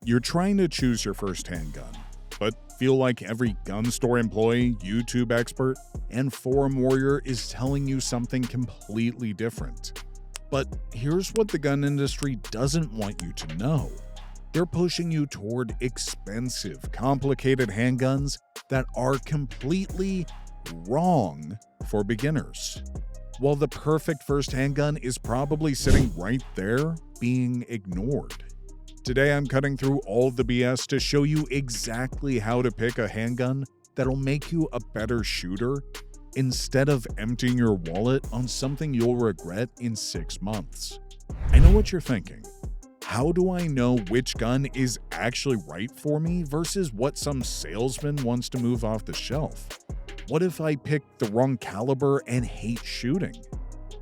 You're trying to choose your first handgun, but feel like every gun store employee, YouTube expert, and forum warrior is telling you something completely different. But here's what the gun industry doesn't want you to know. They're pushing you toward expensive, complicated handguns that are completely wrong for beginners. While the perfect first handgun is probably sitting right there, being ignored. Today I'm cutting through all the BS to show you exactly how to pick a handgun that'll make you a better shooter instead of emptying your wallet on something you'll regret in 6 months. I know what you're thinking. How do I know which gun is actually right for me versus what some salesman wants to move off the shelf? What if I pick the wrong caliber and hate shooting?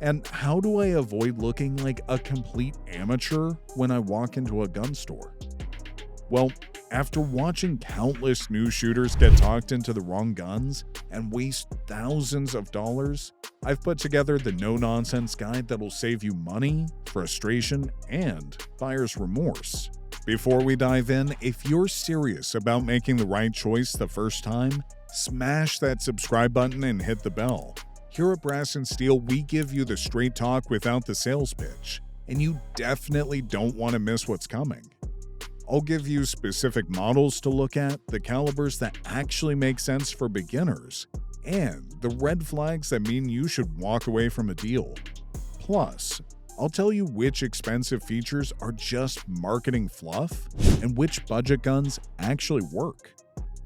And how do I avoid looking like a complete amateur when I walk into a gun store? Well, after watching countless new shooters get talked into the wrong guns and waste thousands of dollars, I've put together the no-nonsense guide that'll save you money, frustration, and buyer's remorse. Before we dive in, if you're serious about making the right choice the first time, smash that subscribe button and hit the bell. Here at Brass and Steel, we give you the straight talk without the sales pitch, and you definitely don't want to miss what's coming. I'll give you specific models to look at, the calibers that actually make sense for beginners, and the red flags that mean you should walk away from a deal. Plus, I'll tell you which expensive features are just marketing fluff and which budget guns actually work.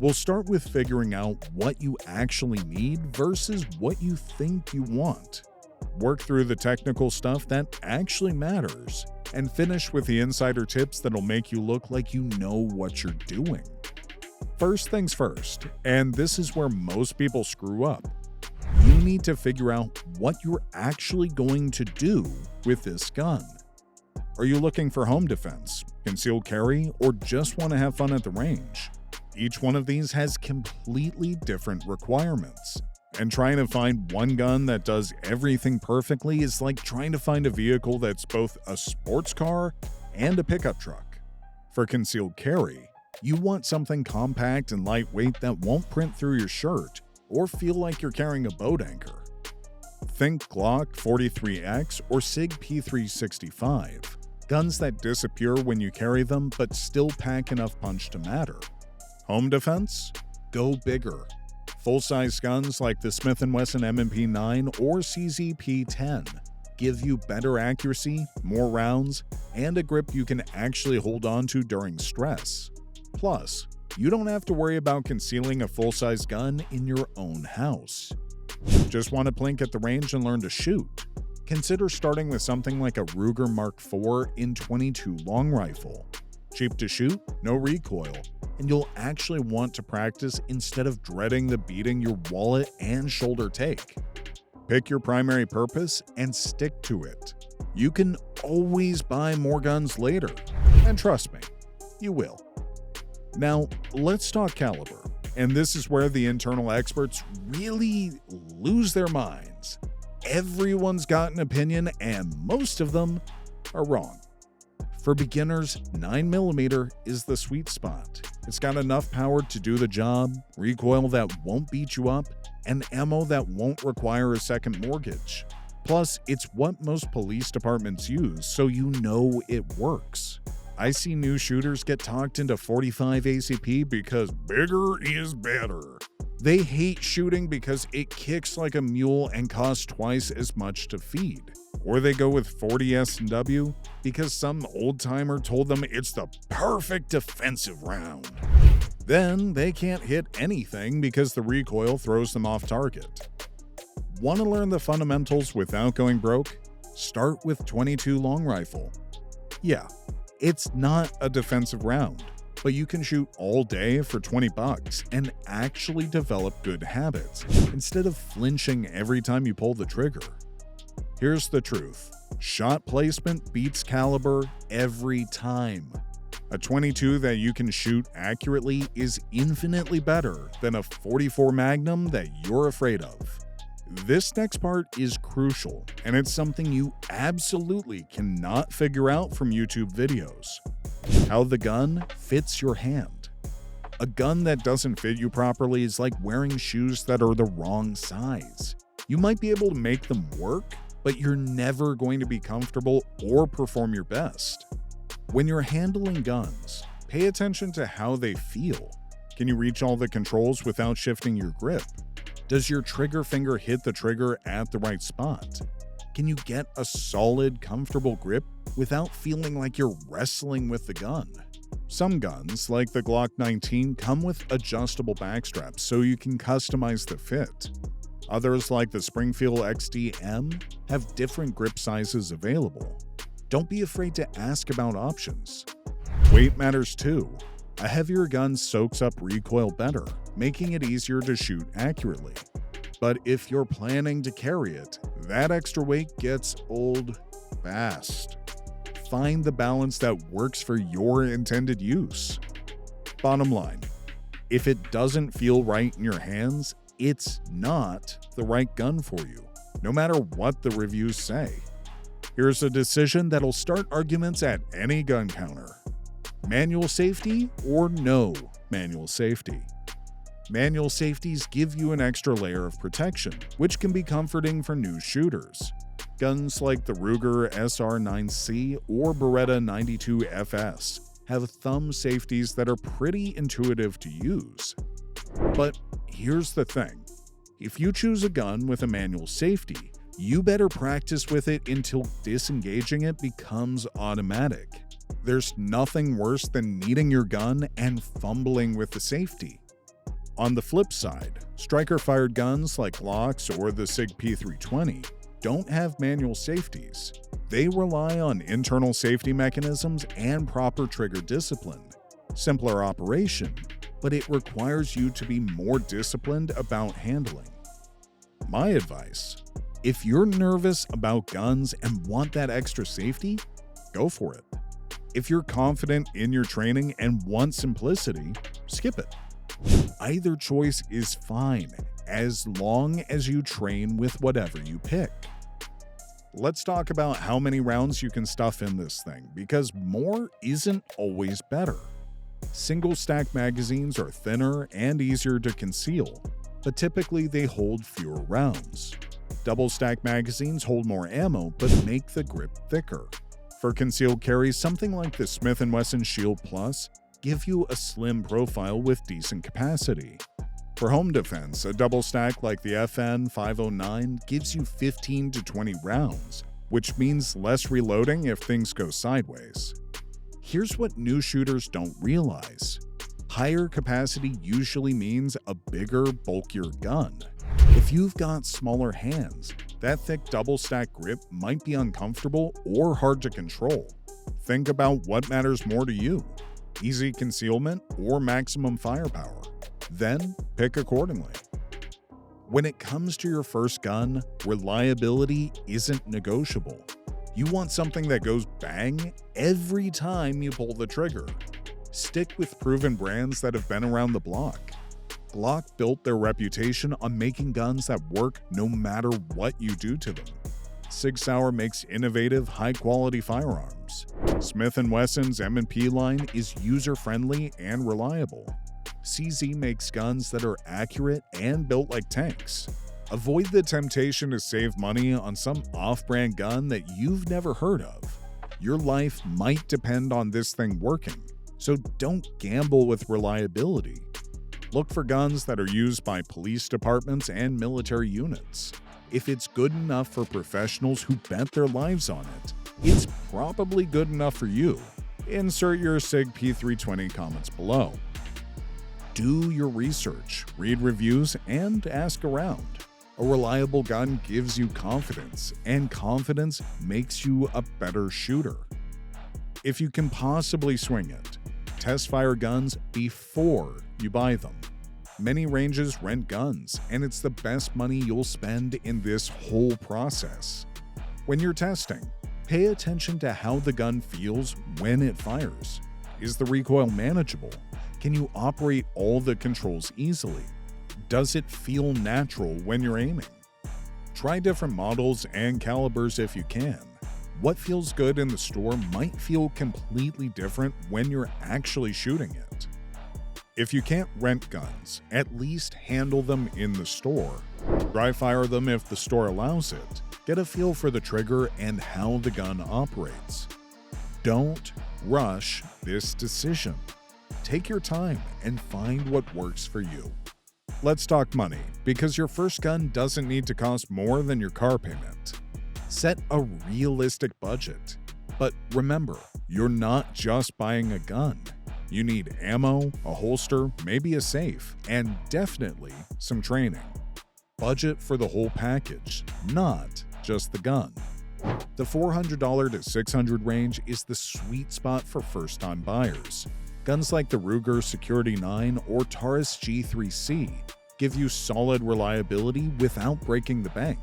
We'll start with figuring out what you actually need versus what you think you want. Work through the technical stuff that actually matters, and finish with the insider tips that'll make you look like you know what you're doing. First things first, and this is where most people screw up. You need to figure out what you're actually going to do with this gun. Are you looking for home defense, concealed carry, or just want to have fun at the range? Each one of these has completely different requirements, and trying to find one gun that does everything perfectly is like trying to find a vehicle that's both a sports car and a pickup truck. For concealed carry, you want something compact and lightweight that won't print through your shirt or feel like you're carrying a boat anchor. Think Glock 43X or SIG P365, guns that disappear when you carry them but still pack enough punch to matter. Home defense? Go bigger. Full-size guns like the Smith & Wesson M&P 9 or CZP 10 give you better accuracy, more rounds, and a grip you can actually hold on to during stress. Plus, you don't have to worry about concealing a full-size gun in your own house. Just want to plink at the range and learn to shoot? Consider starting with something like a Ruger Mark IV in 22 long rifle. Cheap to shoot, no recoil, and you'll actually want to practice instead of dreading the beating your wallet and shoulder take. Pick your primary purpose and stick to it. You can always buy more guns later, and trust me, you will. Now, let's talk caliber, and this is where the internal experts really lose their minds. Everyone's got an opinion, and most of them are wrong. For beginners, 9mm is the sweet spot. It's got enough power to do the job, recoil that won't beat you up, and ammo that won't require a second mortgage. Plus, it's what most police departments use, so you know it works. I see new shooters get talked into 45 ACP because bigger is better. They hate shooting because it kicks like a mule and costs twice as much to feed. Or they go with 40 S&W because some old-timer told them it's the perfect defensive round. Then they can't hit anything because the recoil throws them off target. Want to learn the fundamentals without going broke? Start with 22 long rifle. Yeah, it's not a defensive round, but you can shoot all day for $20 and actually develop good habits instead of flinching every time you pull the trigger. Here's the truth. Shot placement beats caliber every time. A 22 that you can shoot accurately is infinitely better than a 44 Magnum that you're afraid of. This next part is crucial, and it's something you absolutely cannot figure out from YouTube videos. How the gun fits your hand. A gun that doesn't fit you properly is like wearing shoes that are the wrong size. You might be able to make them work, but you're never going to be comfortable or perform your best. When you're handling guns, pay attention to how they feel. Can you reach all the controls without shifting your grip? Does your trigger finger hit the trigger at the right spot? Can you get a solid, comfortable grip without feeling like you're wrestling with the gun? Some guns, like the Glock 19, come with adjustable backstraps so you can customize the fit. Others, like the Springfield XD-M, have different grip sizes available. Don't be afraid to ask about options. Weight matters too. A heavier gun soaks up recoil better, making it easier to shoot accurately. But if you're planning to carry it, that extra weight gets old fast. Find the balance that works for your intended use. Bottom line, if it doesn't feel right in your hands, it's not the right gun for you, no matter what the reviews say. Here's a decision that'll start arguments at any gun counter. Manual safety or no manual safety? Manual safeties give you an extra layer of protection, which can be comforting for new shooters. Guns like the Ruger SR9C or Beretta 92FS have thumb safeties that are pretty intuitive to use. But here's the thing. If you choose a gun with a manual safety, you better practice with it until disengaging it becomes automatic. There's nothing worse than needing your gun and fumbling with the safety. On the flip side, striker-fired guns like Glocks or the SIG P320 don't have manual safeties. They rely on internal safety mechanisms and proper trigger discipline. Simpler operation, but it requires you to be more disciplined about handling. My advice: if you're nervous about guns and want that extra safety, go for it. If you're confident in your training and want simplicity, skip it. Either choice is fine, as long as you train with whatever you pick. Let's talk about how many rounds you can stuff in this thing, because more isn't always better. Single-stack magazines are thinner and easier to conceal, but typically they hold fewer rounds. Double-stack magazines hold more ammo but make the grip thicker. For concealed carry, something like the Smith & Wesson Shield Plus give you a slim profile with decent capacity. For home defense, a double stack like the FN 509 gives you 15 to 20 rounds, which means less reloading if things go sideways. Here's what new shooters don't realize. Higher capacity usually means a bigger, bulkier gun. If you've got smaller hands, that thick double-stack grip might be uncomfortable or hard to control. Think about what matters more to you: easy concealment or maximum firepower. Then pick accordingly. When it comes to your first gun, reliability isn't negotiable. You want something that goes bang every time you pull the trigger. Stick with proven brands that have been around the block. Glock built their reputation on making guns that work no matter what you do to them. Sig Sauer makes innovative, high-quality firearms. Smith & Wesson's M&P line is user-friendly and reliable. CZ makes guns that are accurate and built like tanks. Avoid the temptation to save money on some off-brand gun that you've never heard of. Your life might depend on this thing working, so don't gamble with reliability. Look for guns that are used by police departments and military units. If it's good enough for professionals who bet their lives on it, it's probably good enough for you. Insert your SIG P320 comments below. Do your research, read reviews, and ask around. A reliable gun gives you confidence, and confidence makes you a better shooter. If you can possibly swing it, test fire guns before you buy them. Many ranges rent guns, and it's the best money you'll spend in this whole process. When you're testing, pay attention to how the gun feels when it fires. Is the recoil manageable? Can you operate all the controls easily? Does it feel natural when you're aiming? Try different models and calibers if you can. What feels good in the store might feel completely different when you're actually shooting it. If you can't rent guns, at least handle them in the store. Dry fire them if the store allows it. Get a feel for the trigger and how the gun operates. Don't rush this decision. Take your time and find what works for you. Let's talk money, because your first gun doesn't need to cost more than your car payment. Set a realistic budget. But remember, you're not just buying a gun. You need ammo, a holster, maybe a safe, and definitely some training. Budget for the whole package, not just the gun. The $400 to $600 range is the sweet spot for first-time buyers. Guns like the Ruger Security 9 or Taurus G3C give you solid reliability without breaking the bank.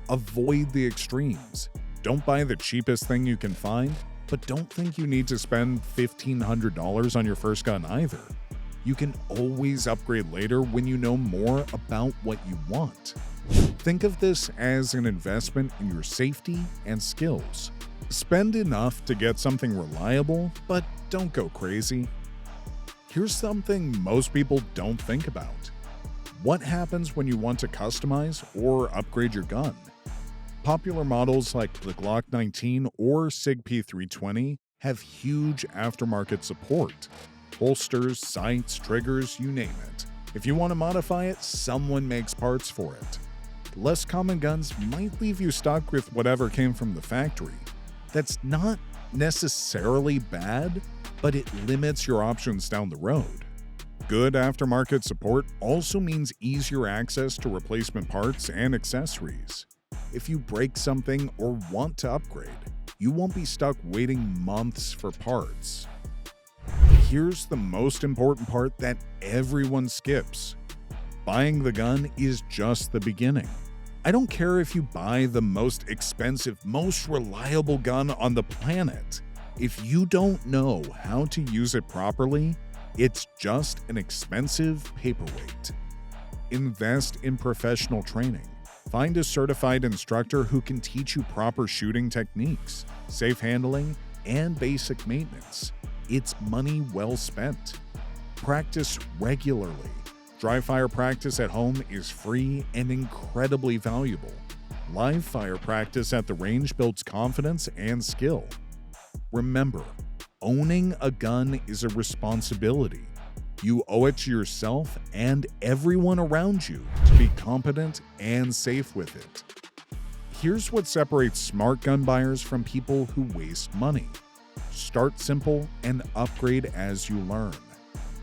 Avoid the extremes. Don't buy the cheapest thing you can find, but don't think you need to spend $1,500 on your first gun either. You can always upgrade later when you know more about what you want. Think of this as an investment in your safety and skills. Spend enough to get something reliable, but don't go crazy. Here's something most people don't think about. What happens when you want to customize or upgrade your gun? Popular models like the Glock 19 or SIG P320 have huge aftermarket support. Holsters, sights, triggers, you name it. If you want to modify it, someone makes parts for it. Less common guns might leave you stuck with whatever came from the factory. That's not necessarily bad, but it limits your options down the road. Good aftermarket support also means easier access to replacement parts and accessories. If you break something or want to upgrade, you won't be stuck waiting months for parts. Here's the most important part that everyone skips. Buying the gun is just the beginning. I don't care if you buy the most expensive, most reliable gun on the planet. If you don't know how to use it properly, it's just an expensive paperweight. Invest in professional training. Find a certified instructor who can teach you proper shooting techniques, safe handling, and basic maintenance. It's money well spent. Practice regularly. Dry fire practice at home is free and incredibly valuable. Live fire practice at the range builds confidence and skill. Remember, owning a gun is a responsibility. You owe it to yourself and everyone around you to be competent and safe with it. Here's what separates smart gun buyers from people who waste money. Start simple and upgrade as you learn.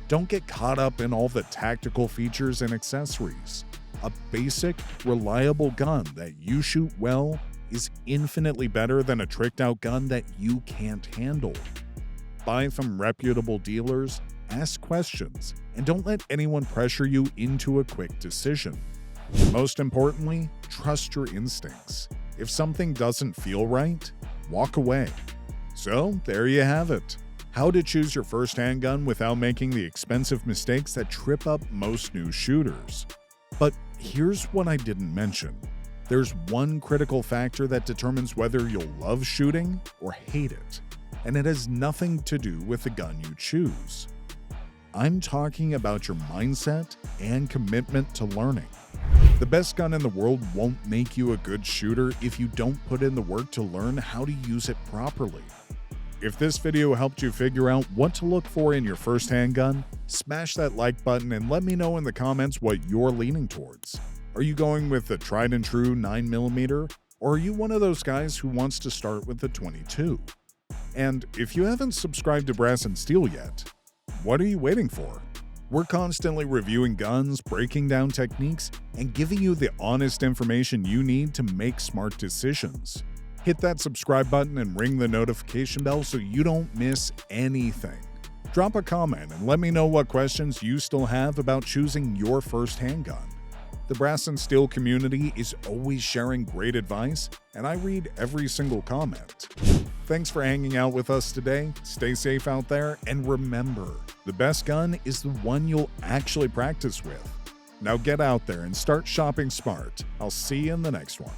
Don't get caught up in all the tactical features and accessories. A basic, reliable gun that you shoot well is infinitely better than a tricked-out gun that you can't handle. Buy from reputable dealers, ask questions, and don't let anyone pressure you into a quick decision. Most importantly, trust your instincts. If something doesn't feel right, walk away. So, there you have it. How to choose your first handgun without making the expensive mistakes that trip up most new shooters. But here's what I didn't mention. There's one critical factor that determines whether you'll love shooting or hate it, and it has nothing to do with the gun you choose. I'm talking about your mindset and commitment to learning. The best gun in the world won't make you a good shooter if you don't put in the work to learn how to use it properly. If this video helped you figure out what to look for in your first handgun, smash that like button and let me know in the comments what you're leaning towards. Are you going with the tried and true 9mm, or are you one of those guys who wants to start with the 22? And if you haven't subscribed to Brass and Steel yet, what are you waiting for? We're constantly reviewing guns, breaking down techniques, and giving you the honest information you need to make smart decisions. Hit that subscribe button and ring the notification bell so you don't miss anything. Drop a comment and let me know what questions you still have about choosing your first handgun. The Brass and Steel community is always sharing great advice, and I read every single comment. Thanks for hanging out with us today. Stay safe out there, and remember, the best gun is the one you'll actually practice with. Now get out there and start shopping smart. I'll see you in the next one.